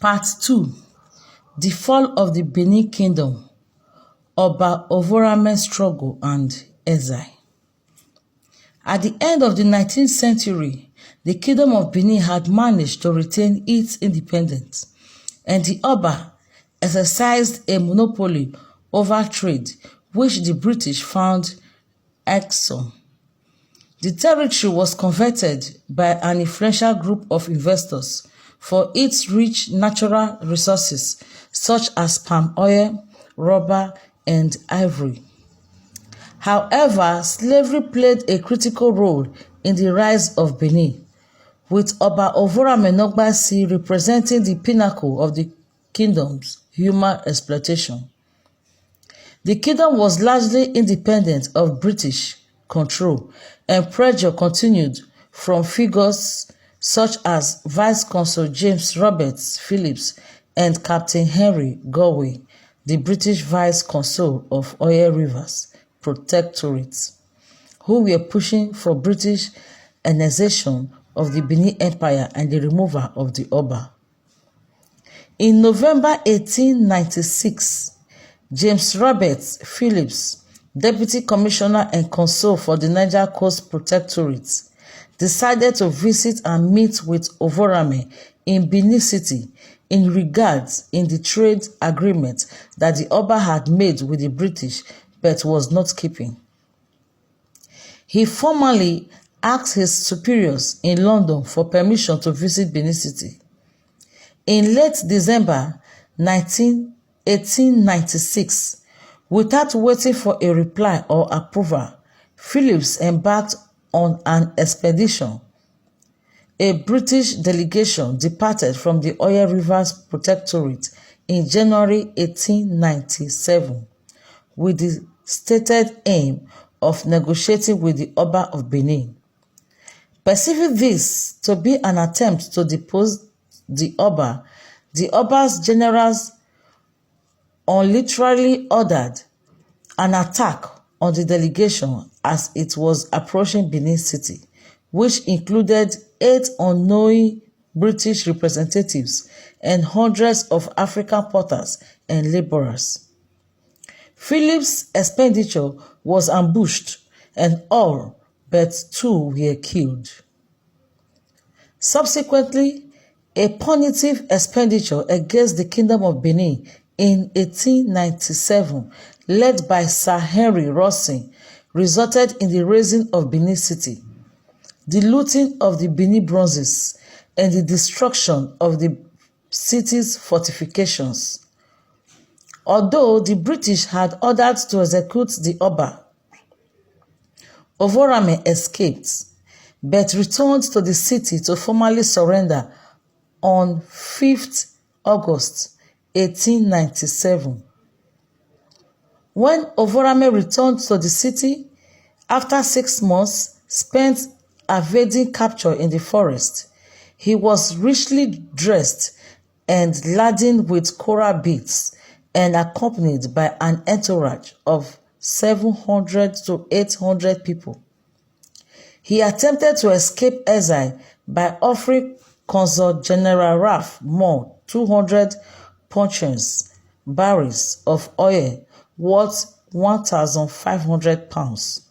Part 2. The Fall of the Bini Kingdom, Oba Ovọnramwẹn Struggle and Exile. At the end of the 19th century, the Kingdom of Bini had managed to retain its independence, and the Oba exercised a monopoly over trade, which the British found irksome. The territory was coveted by an influential group of investors for its rich natural resources such as palm oil, rubber, and ivory. However, slavery played a critical role in the rise of Bini, with Oba Ovọnramwẹn representing the pinnacle of the kingdom's human exploitation. The kingdom was largely independent of British control, and pressure continued from figures such as Vice Consul James Roberts Phillips and Captain Henry Galway, the British Vice Consul of Oil Rivers Protectorate, who were pushing for British annexation of the Bini Empire and the removal of the Oba. In November 1896, James Roberts Phillips, Deputy Commissioner and Consul for the Niger Coast Protectorate, decided to visit and meet with Ovọnramwẹn in Bini City in regards in the trade agreement that the Oba had made with the British but was not keeping. He formally asked his superiors in London for permission to visit Bini City. In late December 1896, without waiting for a reply or approval, Phillips embarked on an expedition. A British delegation departed from the Oil Rivers Protectorate in January 1897 with the stated aim of negotiating with the Oba of Benin. Perceiving this to be an attempt to depose the Oba's generals unilaterally ordered an attack on the delegation as it was approaching Benin City, which included 8 unknowing British representatives and hundreds of African porters and laborers. Phillips' expenditure was ambushed and all but 2 were killed. Subsequently, a punitive expenditure against the Kingdom of Benin in 1897, led by Sir Henry Rawson, resulted in the razing of Bini City, the looting of the Bini bronzes, and the destruction of the city's fortifications. Although the British had ordered to execute the Oba, Ovọnramwẹn escaped, but returned to the city to formally surrender on 5th August 1897. When Ovọnramwẹn returned to the city after 6 months spent evading capture in the forest, he was richly dressed and laden with coral beads and accompanied by an entourage of 700 to 800 people. He attempted to escape exile by offering Consul General Ralph Moore 200 puncheons barrels of oil worth £1,500.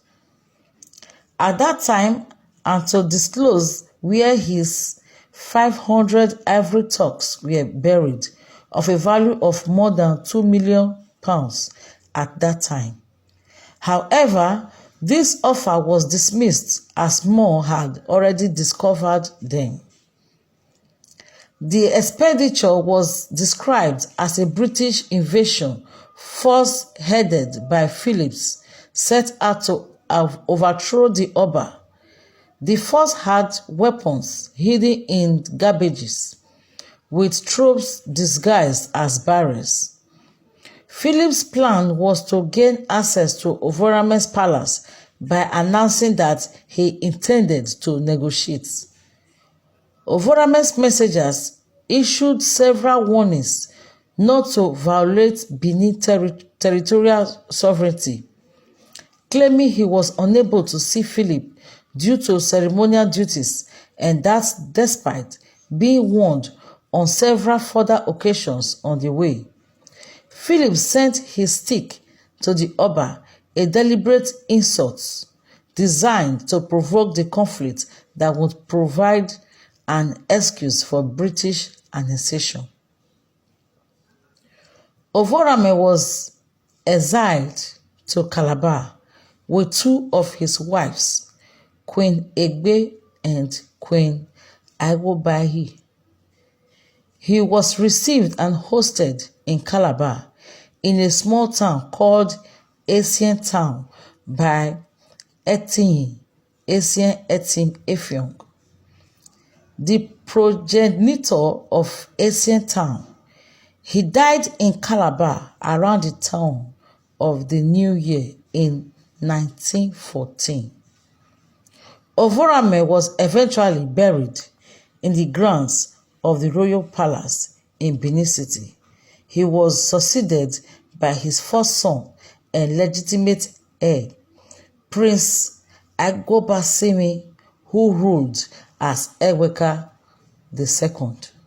At that time, and to disclose where his 500 ivory toques were buried, of a value of more than £2 million at that time. However, this offer was dismissed as Moore had already discovered them. The expenditure was described as a British invasion force headed by Phillips, set out to overthrow the Oba. The force had weapons hidden in garbages, with troops disguised as barrels. Phillips' plan was to gain access to Ovọnramwẹn's palace by announcing that he intended to negotiate. Ovọnramwẹn's messengers issued several warnings not to violate Benin territorial sovereignty, claiming he was unable to see Philip due to ceremonial duties, and that despite being warned, On several further occasions on the way, Philip sent his stick to the Oba, a deliberate insult designed to provoke the conflict that would provide an excuse for British annexation. Ovọnramwẹn was exiled to Calabar with two of his wives, Queen Egbe and Queen Agbobayi. He was received and hosted in Calabar, in a small town called Ancient Town by Ancient Effiong, the progenitor of Ancient Town. He died in Calabar around the turn of the new year in 1914. Ovọnramwẹn was eventually buried in the grounds of the royal palace in Bini city. He was succeeded by his first son and legitimate heir, Prince Agbobayi, who ruled as Eweka II.